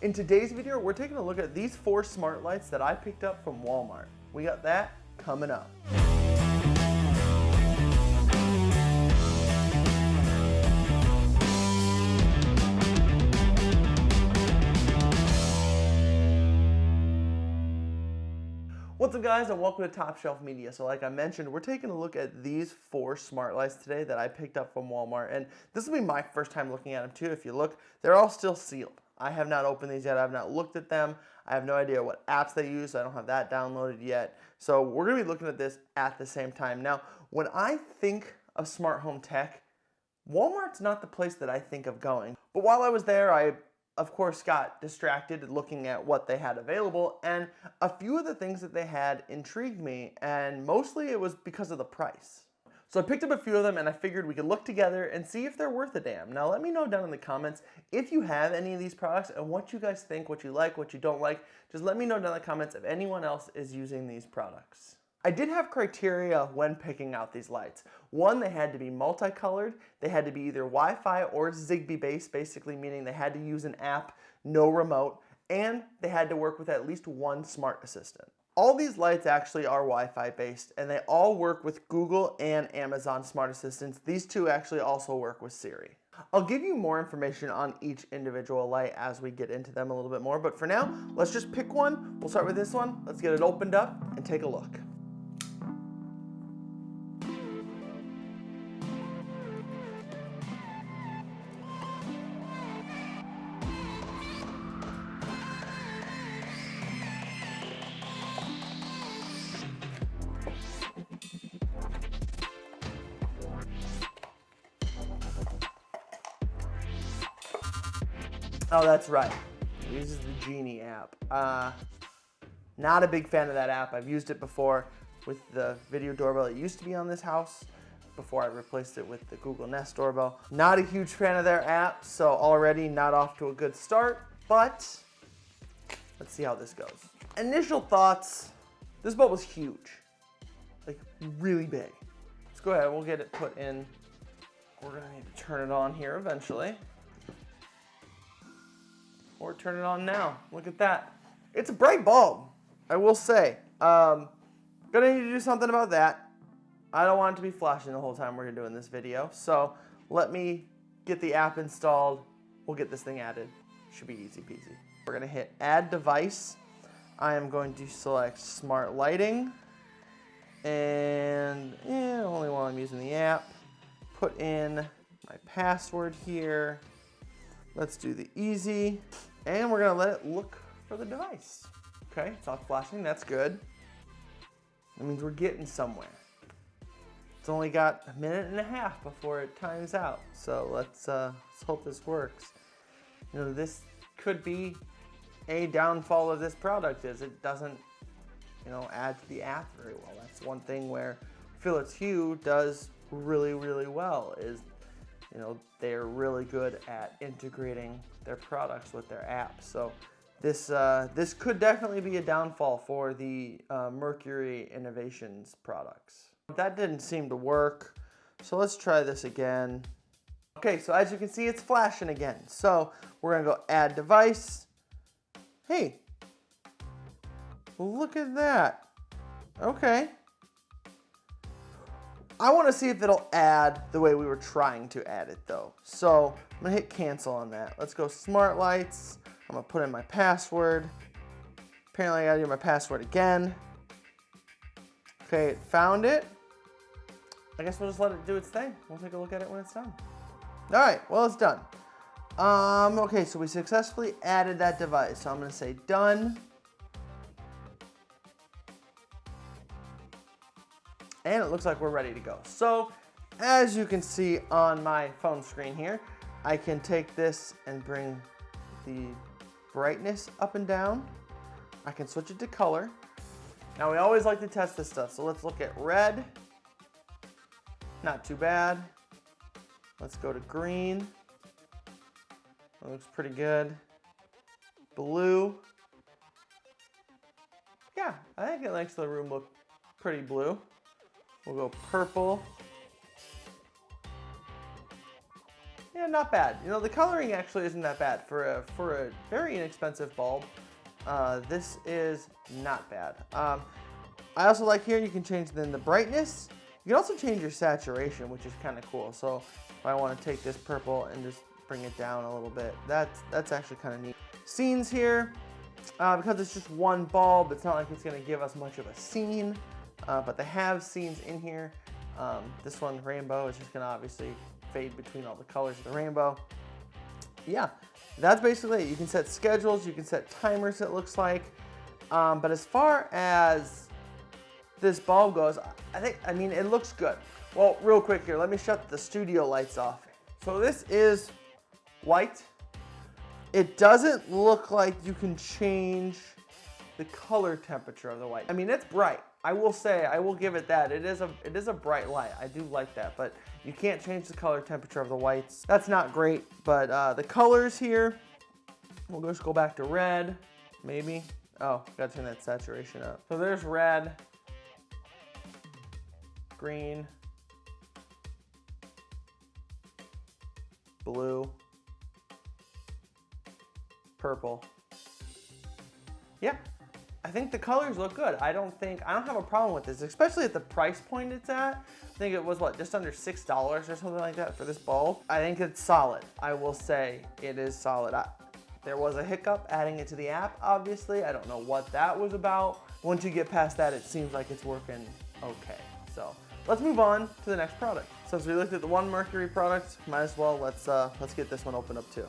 In today's video, we're taking a look at these 4 smart lights that I picked up from Walmart. We got that coming up. What's up guys, and welcome to TopShelf Media. So like I mentioned, we're taking a look at these 4 smart lights today that I picked up from Walmart. And this will be my first time looking at them too. If you look, they're all still sealed. I have not opened these yet. I have not looked at them. I have no idea what apps they use. I don't have that downloaded yet. So we're going to be looking at this at the same time. Now, when I think of smart home tech, Walmart's not the place that I think of going. But while I was there, I of course got distracted looking at what they had available, and a few of the things that they had intrigued me, and mostly it was because of the price. So I picked up a few of them and I figured we could look together and see if they're worth a damn. Now let me know down in the comments if you have any of these products and what you guys think, what you like, what you don't like. Just let me know down in the comments if anyone else is using these products. I did have criteria when picking out these lights. One, they had to be multicolored. They had to be either Wi-Fi or Zigbee based, basically meaning they had to use an app, no remote, and they had to work with at least one smart assistant. All these lights actually are Wi-Fi based, and they all work with Google and Amazon smart assistants. These two actually also work with Siri. I'll give you more information on each individual light as we get into them a little bit more, but for now, let's just pick one. We'll start with this one. Let's get it opened up and take a look. Oh, that's right. It uses the Genie app. Not a big fan of that app. I've used it before with the video doorbell. It used to be on this house before I replaced it with the Google Nest doorbell. Not a huge fan of their app, so already not off to a good start, but let's see how this goes. Initial thoughts, this bulb was huge, like really big. Let's go ahead, we'll get it put in. We're gonna need to turn it on here eventually. Or turn it on now. Look at that. It's a bright bulb, I will say. Gonna need to do something about that. I don't want it to be flashing the whole time we're doing this video. So let me get the app installed. We'll get this thing added. Should be easy peasy. We're gonna hit add device. I am going to select smart lighting. And only while I'm using the app. Put in my password here. Let's do the easy. And we're gonna let it look for the device. Okay, it's not flashing, that's good. That means we're getting somewhere. It's only got a minute and a half before it times out. So let's hope this works. You know, this could be a downfall of this product is it doesn't, add to the app very well. That's one thing where Philips Hue does really, really well is, they're really good at integrating their products with their apps. So this could definitely be a downfall for the Merkury Innovations products. That didn't seem to work, so let's try this again. Okay, so as you can see, it's flashing again. So we're gonna go add device. Hey, look at that. Okay. I want to see if it'll add the way we were trying to add it though. So I'm gonna hit cancel on that. Let's go smart lights. I'm gonna put in my password. Apparently I gotta do my password again. Okay, it found it. I guess we'll just let it do its thing. We'll take a look at it when it's done. All right, well, it's done. Okay, so we successfully added that device. So I'm gonna say done. And it looks like we're ready to go. So as you can see on my phone screen here, I can take this and bring the brightness up and down. I can switch it to color. Now we always like to test this stuff. So let's look at red. Not too bad. Let's go to green. That looks pretty good. Blue. Yeah, I think it makes the room look pretty blue. We'll go purple. yeah, not bad. You know, the coloring actually isn't that bad for a very inexpensive bulb. This is not bad. I also like here you can change then the brightness. You can also change your saturation, which is kind of cool. So if I want to take this purple and just bring it down a little bit, that's actually kind of neat. Scenes here, because it's just one bulb, it's not like it's going to give us much of a scene, but they have scenes in here. This one, rainbow, is just going to obviously fade between all the colors of the rainbow. Yeah, that's basically it. You can set schedules, you can set timers, it looks like. But as far as this bulb goes, I mean, it looks good. Well, real quick here, let me shut the studio lights off. So this is white. It doesn't look like you can change the color temperature of the white. I mean, it's bright. I will say, I will give it that. It is a bright light. I do like that, but you can't change the color temperature of the whites. That's not great, but the colors here, we'll just go back to red, maybe. Oh, gotta turn that saturation up. So there's red, green, blue, purple. Yeah, I think the colors look good. I don't have a problem with this, especially at the price point it's at. I think it was what, just under $6 or something like that for this bulb. I think it's solid. I will say it is solid. There was a hiccup adding it to the app, obviously. I don't know what that was about. Once you get past that, it seems like it's working okay. So let's move on to the next product. Since we looked at the one Merkury product, might as well, let's get this one opened up too.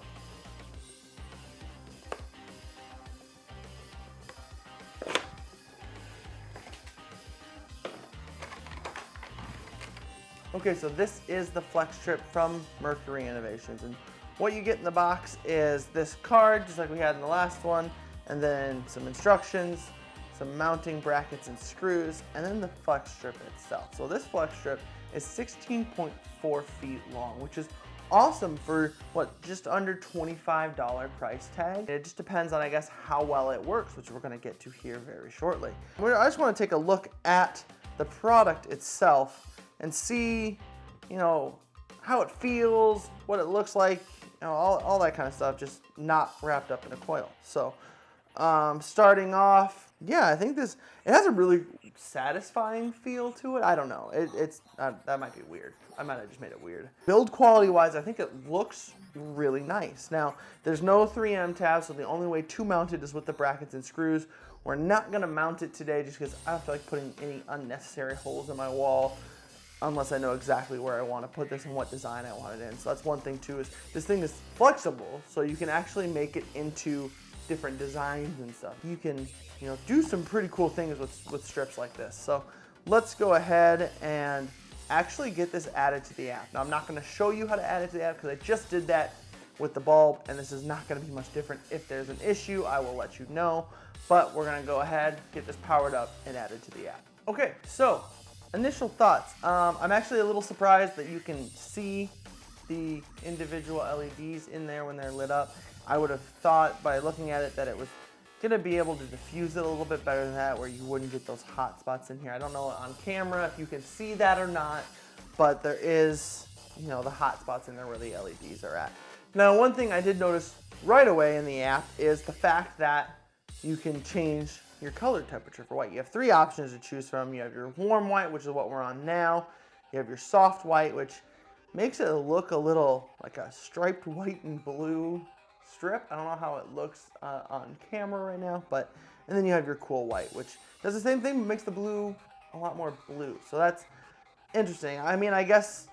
Okay, so this is the flex strip from Merkury Innovations, and what you get in the box is this card, just like we had in the last one, and then some instructions, some mounting brackets and screws, and then the flex strip itself. So this flex strip is 16.4 feet long, which is awesome for what, just under $25 price tag. It just depends on, I guess, how well it works, which we're gonna get to here very shortly. I just wanna take a look at the product itself and see, you know, how it feels, what it looks like, you know, all that kind of stuff, just not wrapped up in a coil. So starting off, yeah, I think it has a really satisfying feel to it. I don't know, that might be weird. I might have just made it weird. Build quality wise, I think it looks really nice. Now, there's no 3M tab, so the only way to mount it is with the brackets and screws. We're not gonna mount it today just because I don't feel like putting any unnecessary holes in my wall, unless I know exactly where I want to put this and what design I want it in. So that's one thing too, is this thing is flexible, so you can actually make it into different designs and stuff. You can, you know, do some pretty cool things with strips like this. So let's go ahead and actually get this added to the app. Now I'm not going to show you how to add it to the app because I just did that with the bulb, and this is not going to be much different. If there's an issue, I will let you know, but we're going to go ahead, get this powered up and added to the app. Okay, so initial thoughts. I'm actually a little surprised that you can see the individual LEDs in there when they're lit up. I would have thought by looking at it that it was gonna be able to diffuse it a little bit better than that, where you wouldn't get those hot spots in here. I don't know on camera if you can see that or not, but there is, you know, the hot spots in there where the LEDs are at. Now, one thing I did notice right away in the app is the fact that you can change your color temperature for white. You have three options to choose from. You have your warm white, which is what we're on now. You have your soft white, which makes it look a little like a striped white and blue strip. I don't know how it looks on camera right now, and then you have your cool white, which does the same thing, but makes the blue a lot more blue. So that's interesting. I mean, I guess,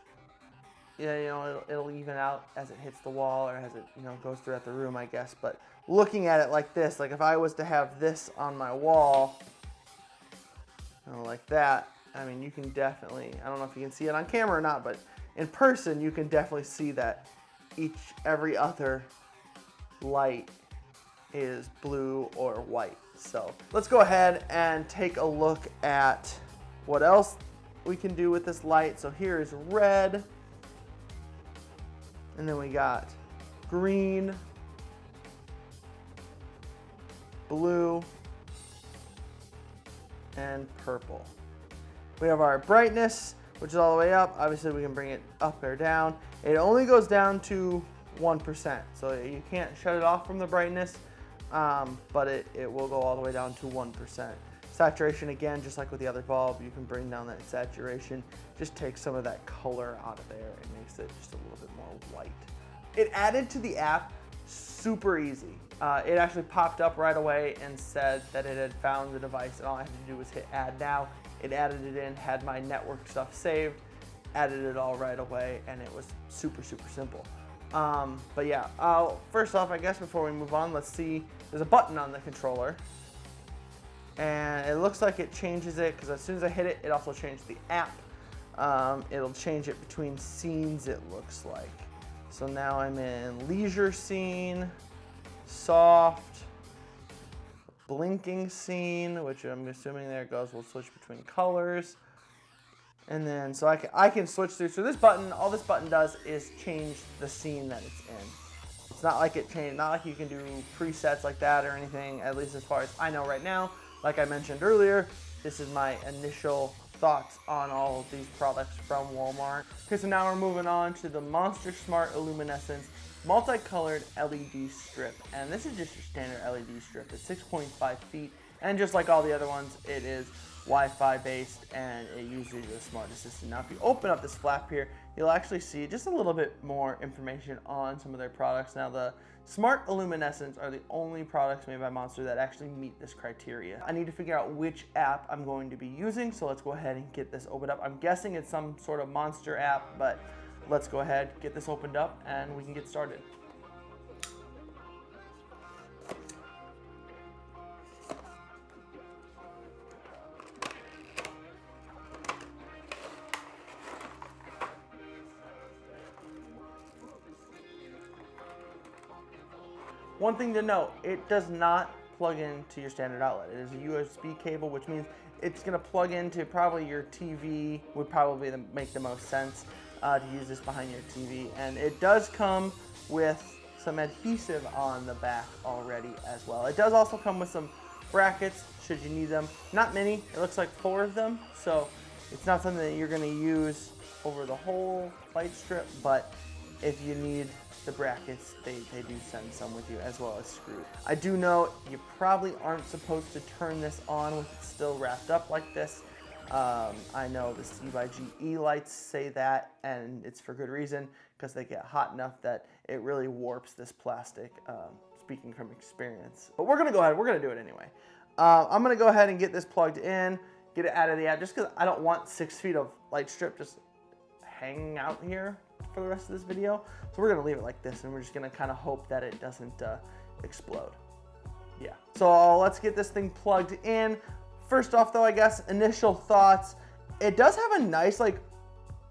yeah, you know, it'll even out as it hits the wall or as it, you know, goes throughout the room, I guess. But looking at it like this, like if I was to have this on my wall, you know, like that, I mean, you can definitely, I don't know if you can see it on camera or not, but in person, you can definitely see that every other light is blue or white. So let's go ahead and take a look at what else we can do with this light. So here is red, and then we got green, blue, and purple. We have our brightness, which is all the way up. Obviously we can bring it up or down. It only goes down to 1%, so you can't shut it off from the brightness, but it will go all the way down to 1%. Saturation, again, just like with the other bulb, you can bring down that saturation, just take some of that color out of there. It makes it just a little bit more white. It added to the app super easy. It actually popped up right away and said that it had found the device, and all I had to do was hit add now. It added it in, had my network stuff saved, added it all right away, and it was super, super simple. But yeah, first off, I guess before we move on, let's see, there's a button on the controller. And it looks like it changes it, because as soon as I hit it, it also changed the app. It'll change it between scenes, it looks like. So now I'm in leisure scene, soft, blinking scene, which I'm assuming there it goes, we'll switch between colors. And then, so I can switch through. So this button, all this button does is change the scene that it's in. It's not like not like you can do presets like that or anything, at least as far as I know right now. Like I mentioned earlier, this is my initial thoughts on all of these products from Walmart. Okay, so now we're moving on to the Monster Smart Illuminescence multicolored LED strip. And this is just your standard LED strip. It's 6.5 feet. And just like all the other ones, it is Wi-Fi based, and it uses a smart assistant. Now, if you open up this flap here, you'll actually see just a little bit more information on some of their products. Now, the Smart Illuminescence are the only products made by Monster that actually meet this criteria. I need to figure out which app I'm going to be using, so let's go ahead and get this opened up. I'm guessing it's some sort of Monster app, but let's go ahead, get this opened up, and we can get started. One thing to note, it does not plug into your standard outlet. It is a USB cable, which means it's going to plug into probably your TV, would probably make the most sense to use this behind your TV. And it does come with some adhesive on the back already as well. It does also come with some brackets, should you need them. Not many, it looks like 4 of them, so it's not something that you're going to use over the whole light strip, but if you need the brackets, they do send some with you, as well as screws. I do know you probably aren't supposed to turn this on with it still wrapped up like this. I know the C/GE lights say that, and it's for good reason, because they get hot enough that it really warps this plastic, speaking from experience. But we're gonna go ahead, we're gonna do it anyway. I'm gonna go ahead and get this plugged in, get it out of the app, just because I don't want 6 feet of light strip just hanging out here for the rest of this video. So we're gonna leave it like this, and we're just gonna kind of hope that it doesn't explode. Yeah, so let's get this thing plugged in. First off though, I guess, initial thoughts. It does have a nice like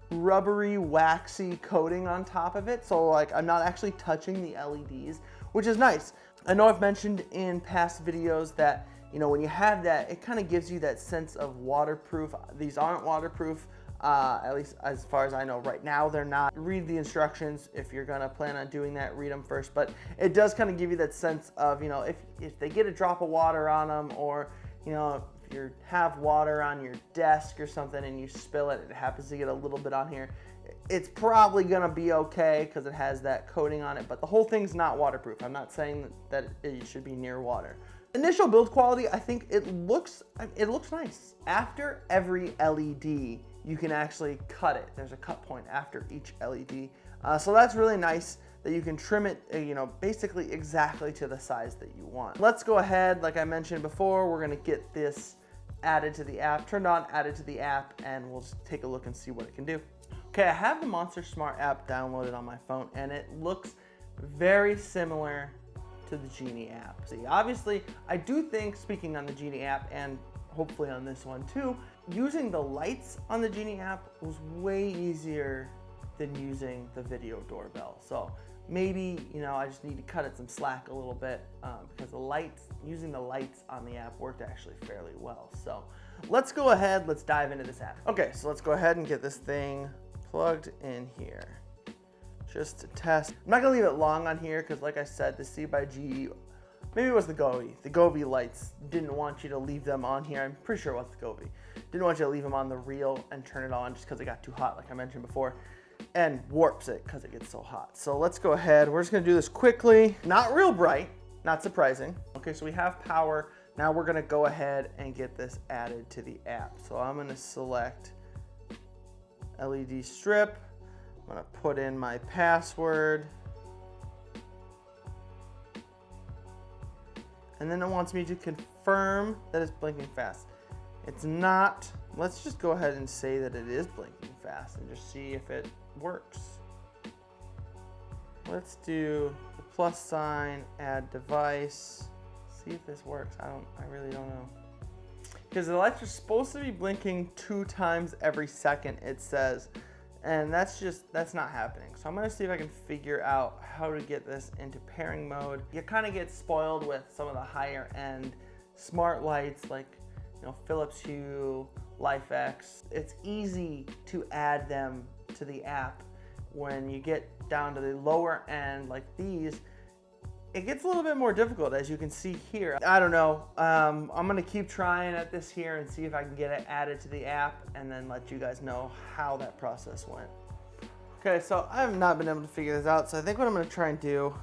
rubbery, waxy coating on top of it. So like I'm not actually touching the LEDs, which is nice. I know I've mentioned in past videos that, you know, when you have that, it kind of gives you that sense of waterproof. These aren't waterproof. At least as far as I know right now, they're not. Read the instructions if you're gonna plan on doing that, read them first, but it does kind of give you that sense of, you know, if they get a drop of water on them, or, you know, if you have water on your desk or something and you spill it, it happens to get a little bit on here, it's probably gonna be okay because it has that coating on it, but the whole thing's not waterproof. I'm not saying that it should be near water. Initial build quality, I think it looks nice. After every LED, you can actually cut it. There's a cut point after each LED. So that's really nice that you can trim it, you know, basically exactly to the size that you want. Let's go ahead, like I mentioned before, we're gonna get this added to the app, turned on, added to the app, and we'll just take a look and see what it can do. Okay, I have the Monster Smart app downloaded on my phone, and it looks very similar to the Genie app. See, obviously, I do think, speaking on the Genie app, and hopefully on this one too, using the lights on the Genie app was way easier than using the video doorbell. So maybe, you know, I just need to cut it some slack a little bit, because using the lights on the app worked actually fairly well. So let's go ahead, let's dive into this app. Okay, so let's go ahead and get this thing plugged in here, just to test. I'm not gonna leave it long on here, because like I said, the C/GE maybe it was the Go II. The Go II lights didn't want you to leave them on here. I'm pretty sure it was the Go II. Didn't want you to leave them on the reel and turn it on just because it got too hot, like I mentioned before, and warps it because it gets so hot. So let's go ahead. We're just gonna do this quickly. Not real bright, not surprising. Okay, so we have power. Now we're gonna go ahead and get this added to the app. So I'm gonna select LED strip. I'm gonna put in my password. And then it wants me to confirm that it's blinking fast. It's not. Let's just go ahead and say that it is blinking fast and just see if it works. Let's do the plus sign, add device. See if this works. I really don't know. Because the lights are supposed to be blinking 2 times every second, it says. And that's not happening. So I'm gonna see if I can figure out how to get this into pairing mode. You kind of get spoiled with some of the higher end smart lights like, you know, Philips Hue, LifeX. It's easy to add them to the app. When you get down to the lower end like these, it gets a little bit more difficult, as you can see here. I don't know. I'm gonna keep trying at this here and see if I can get it added to the app and then let you guys know how that process went. Okay, so I have not been able to figure this out, so I think what I'm gonna try and do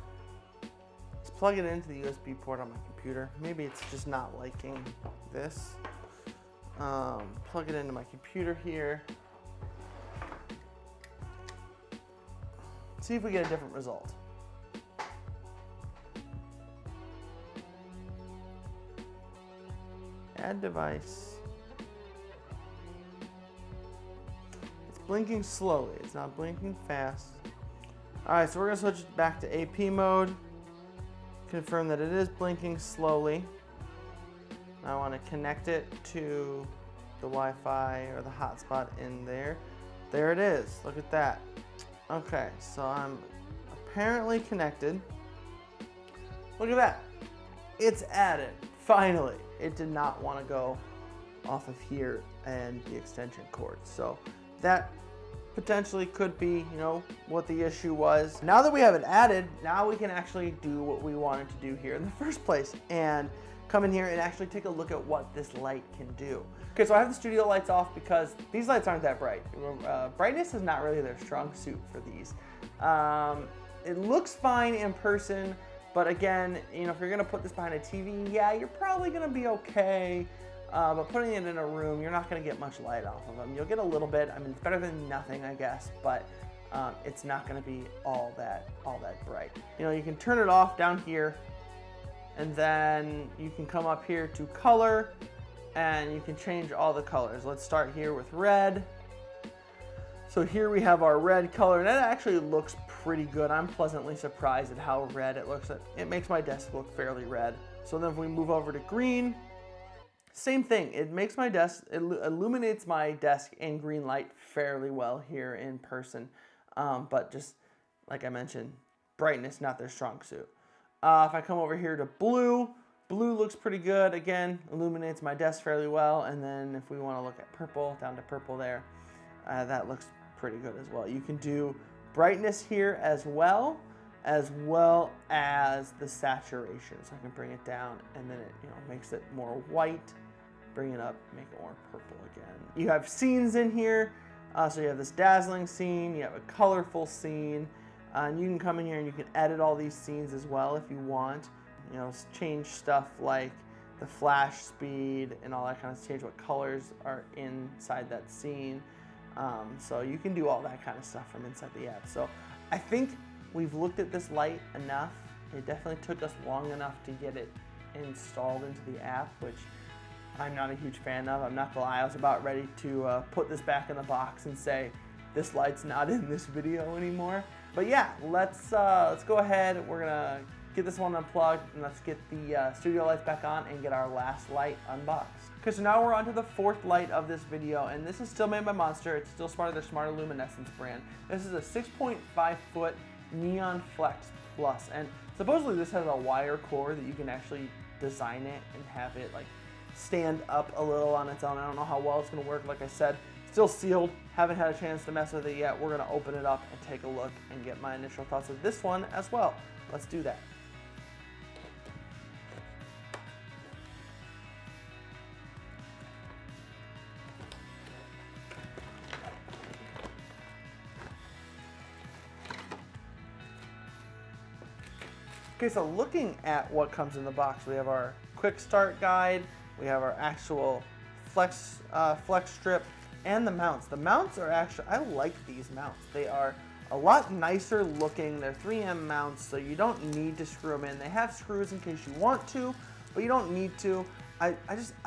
is plug it into the USB port on my computer. Maybe it's just not liking this. Plug it into my computer here. See if we get a different result. Add device. It's blinking slowly. It's not blinking fast. All right, so we're gonna switch it back to AP mode. Confirm that it is blinking slowly. I want to connect it to the Wi-Fi or the hotspot in there. There it is. Look at that. Okay, so I'm apparently connected. Look at that. It's added. Finally. It did not want to go off of here and the extension cord. So that potentially could be, you know, what the issue was. Now that we have it added, now we can actually do what we wanted to do here in the first place and come in here and actually take a look at what this light can do. Okay, so I have the studio lights off because these lights aren't that bright. Brightness is not really their strong suit for these. It looks fine in person, but again, you know, if you're gonna put this behind a TV, yeah, you're probably gonna be okay. But putting it in a room, you're not gonna get much light off of them. You'll get a little bit. I mean, it's better than nothing, I guess, but it's not gonna be all that bright. You know, you can turn it off down here, and then you can come up here to color, and you can change all the colors. Let's start here with red. So here we have our red color, and that actually looks pretty good. I'm pleasantly surprised at how red it looks. It makes my desk look fairly red. So then if we move over to green, same thing. It makes my desk, it illuminates my desk in green light fairly well here in person. But just like I mentioned, brightness, not their strong suit. If I come over here to blue, blue looks pretty good. Again, illuminates my desk fairly well. And then if we want to look at purple, down to purple there, that looks pretty good as well. You can do brightness here as well as the saturation. So I can bring it down and then it, you know, makes it more white, bring it up, make it more purple again. You have scenes in here. So you have this dazzling scene, you have a colorful scene, and you can come in here and you can edit all these scenes as well if you want. You know, change stuff like the flash speed and all that kind of, change what colors are inside that scene. So you can do all that kind of stuff from inside the app. So I think we've looked at this light enough. It definitely took us long enough to get it installed into the app, which I'm not a huge fan of. I'm not gonna lie, I was about ready to put this back in the box and say, this light's not in this video anymore. But yeah, let's go ahead. We're gonna get this one unplugged and let's get the studio lights back on and get our last light unboxed. Okay, so now we're on to the fourth light of this video, and this is still made by Monster. It's still part of their Smarter Luminescence brand. This is a 6.5 foot Neon Flex Plus, and supposedly this has a wire core that you can actually design it and have it like stand up a little on its own. I don't know how well it's gonna work. Like I said, still sealed, haven't had a chance to mess with it yet. We're gonna open it up and take a look and get my initial thoughts of this one as well. Let's do that. Okay, so looking at what comes in the box, we have our quick start guide, we have our actual flex strip, and the mounts. The mounts are actually, I like these mounts. They are a lot nicer looking. They're 3M mounts, so you don't need to screw them in. They have screws in case you want to, but you don't need to. I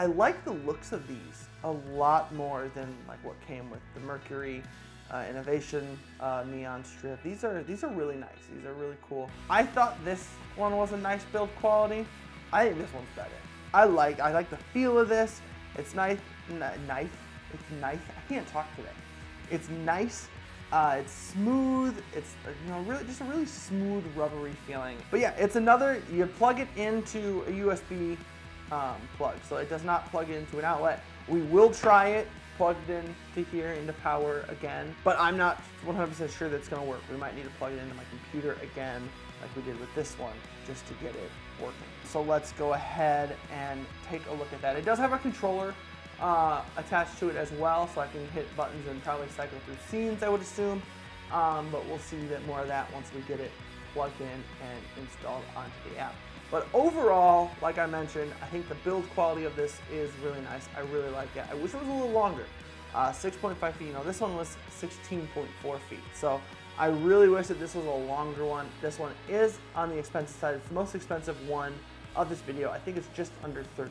like the looks of these a lot more than like what came with the Merkury Innovation neon strip. These are really nice. These are really cool. I thought this one was a nice build quality. I think this one's better. I like the feel of this. It's nice. It's nice. I can't talk today. It's nice. It's smooth. It's really just a really smooth, rubbery feeling. But yeah, it's another. You plug it into a USB plug, so it does not plug into an outlet. We will try it plugged in to here into power again, but I'm not 100% sure that's going to work. We might need to plug it into my computer again, like we did with this one, just to get it working. So let's go ahead and take a look at that. It does have a controller attached to it as well, so I can hit buttons and probably cycle through scenes, I would assume, but we'll see a bit more of that once we get it plugged in and installed onto the app. But overall, like I mentioned, I think the build quality of this is really nice. I really like it. I wish it was a little longer. 6.5 feet, this one was 16.4 feet. So I really wish that this was a longer one. This one is on the expensive side. It's the most expensive one of this video. I think it's just under $30.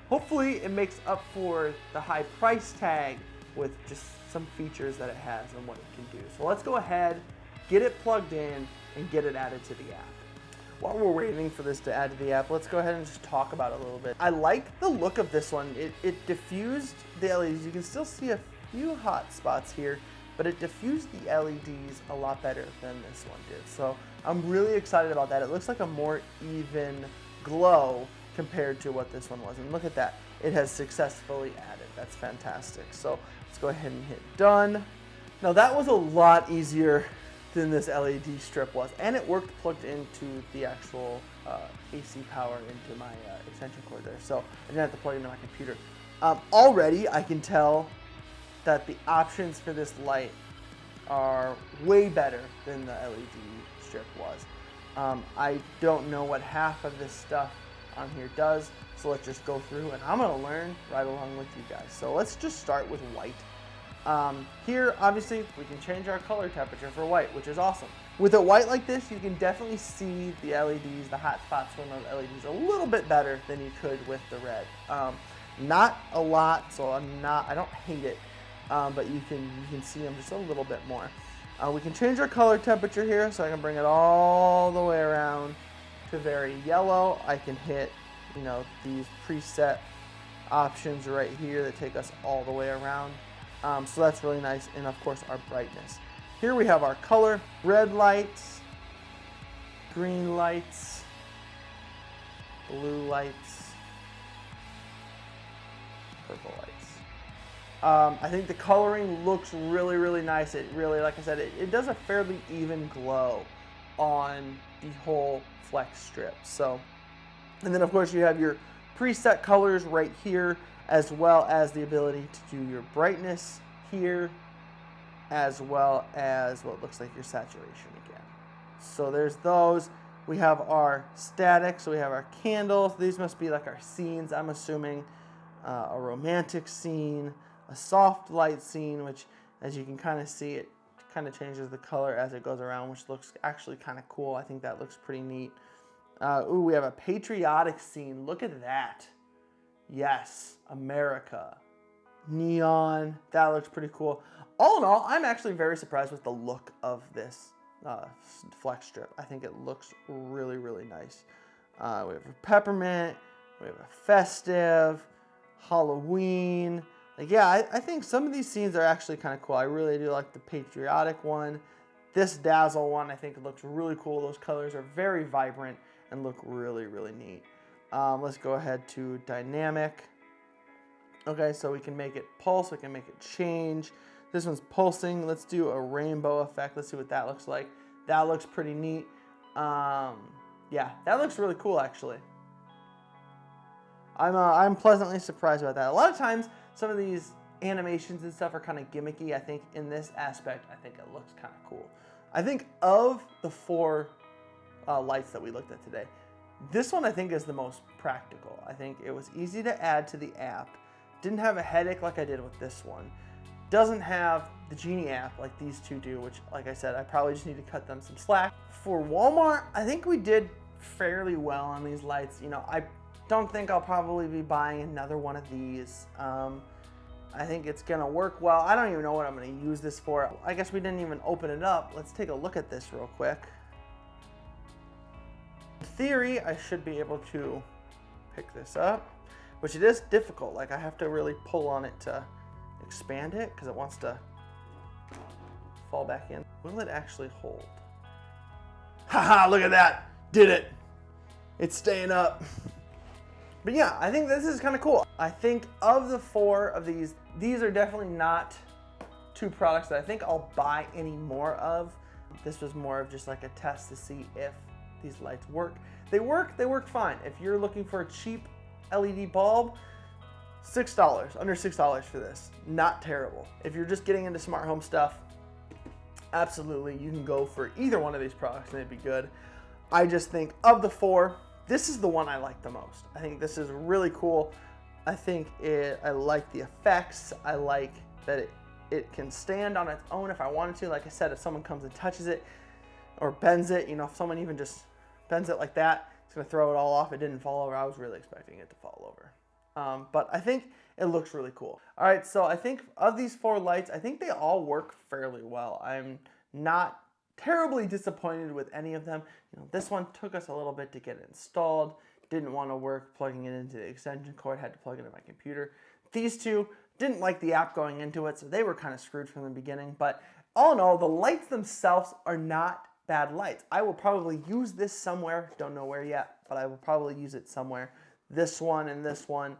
Hopefully it makes up for the high price tag with just some features that it has and what it can do. So let's go ahead, get it plugged in, and get it added to the app. While we're waiting for this to add to the app, let's go ahead and just talk about it a little bit. I like the look of this one. It diffused the LEDs. You can still see a few hot spots here, but it diffused the LEDs a lot better than this one did. So I'm really excited about that. It looks like a more even glow compared to what this one was. And look at that. It has successfully added. That's fantastic. So let's go ahead and hit done. Now that was a lot easier than this LED strip was, and it worked plugged into the actual AC power into my extension cord there, so I didn't have to plug it into my computer. Already I can tell that the options for this light are way better than the LED strip was. I don't know what half of this stuff on here does, so let's just go through and I'm gonna learn right along with you guys. So let's just start with white. Here, obviously, we can change our color temperature for white, which is awesome. With a white like this, you can definitely see the LEDs, the hot spots from those LEDs a little bit better than you could with the red. Not a lot, so I don't hate it, but you can see them just a little bit more. We can change our color temperature here, so I can bring it all the way around to very yellow. I can hit, these preset options right here that take us all the way around. So that's really nice, and of course our brightness. Here we have our color, red lights, green lights, blue lights, purple lights. I think the coloring looks really, really nice. It really, like I said, it does a fairly even glow on the whole flex strip. So, and then of course you have your preset colors right here, as well as the ability to do your brightness here, as well as what looks like your saturation again. So there's those. We have our static, so we have our candles. These must be like our scenes, I'm assuming. A romantic scene, a soft light scene, which as you can kind of see, it kind of changes the color as it goes around, which looks actually kind of cool. I think that looks pretty neat. Ooh, we have a patriotic scene. Look at that. Yes, America. Neon, that looks pretty cool. All in all, I'm actually very surprised with the look of this flex strip. I think it looks really, really nice. We have a peppermint, we have a festive, Halloween. Like, yeah, I think some of these scenes are actually kind of cool. I really do like the patriotic one. This dazzle one, I think looks really cool. Those colors are very vibrant and look really, really neat. Let's go ahead to dynamic. Okay, so we can make it pulse, we can make it change. This one's pulsing. Let's do a rainbow effect. Let's see what that looks like. That looks pretty neat. Yeah, that looks really cool actually. I'm pleasantly surprised about that. A lot of times, some of these animations and stuff are kind of gimmicky. I think in this aspect, I think it looks kind of cool. I think of the four lights that we looked at today. This one I think is the most practical. I think it was easy to add to the app. Didn't have a headache like I did with this one. Doesn't have the Genie app like these two do, which, like I said, I probably just need to cut them some slack. For Walmart, I think we did fairly well on these lights. You know, I don't think I'll probably be buying another one of these. I think it's gonna work well. I don't even know what I'm gonna use this for. I guess we didn't even open it up. Let's take a look at this real quick. In theory, I should be able to pick this up, which it is difficult. Like, I have to really pull on it to expand it because it wants to fall back in. Will it actually hold? Haha, look at that. Did it. It's staying up. But yeah, I think this is kind of cool. I think of the four of these are definitely not two products that I think I'll buy any more of. This was more of just like a test to see if these lights work. They work fine. If you're looking for a cheap LED bulb, $6, under $6 for this. Not terrible. If you're just getting into smart home stuff, absolutely, you can go for either one of these products and it'd be good. I just think of the four, this is the one I like the most. I think this is really cool. I think I like the effects. I like that it can stand on its own if I wanted to. Like I said, if someone comes and touches it or bends it, you know, if someone even just bends it like that, it's gonna throw it all off. It didn't fall over. I was really expecting it to fall over. But I think it looks really cool. All right, so I think of these four lights, I think they all work fairly well. I'm not terribly disappointed with any of them. You know, this one took us a little bit to get installed. Didn't want to work plugging it into the extension cord, had to plug it into my computer. These two didn't like the app going into it, so they were kind of screwed from the beginning. But all in all, the lights themselves are not bad lights. I will probably use this somewhere, don't know where yet, but I will probably use it somewhere. This one and this one.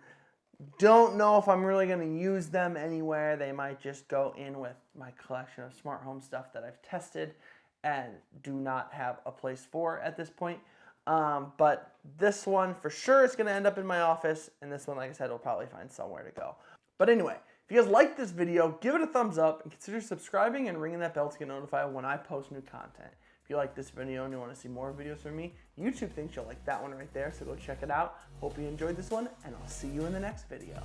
Don't know if I'm really going to use them anywhere. They might just go in with my collection of smart home stuff that I've tested and do not have a place for at this point. But this one for sure is going to end up in my office, and this one, like I said, will probably find somewhere to go. But anyway, if you guys liked this video, give it a thumbs up and consider subscribing and ringing that bell to get notified when I post new content. If you like this video and you want to see more videos from me, YouTube thinks you'll like that one right there, so go check it out. Hope you enjoyed this one, and I'll see you in the next video.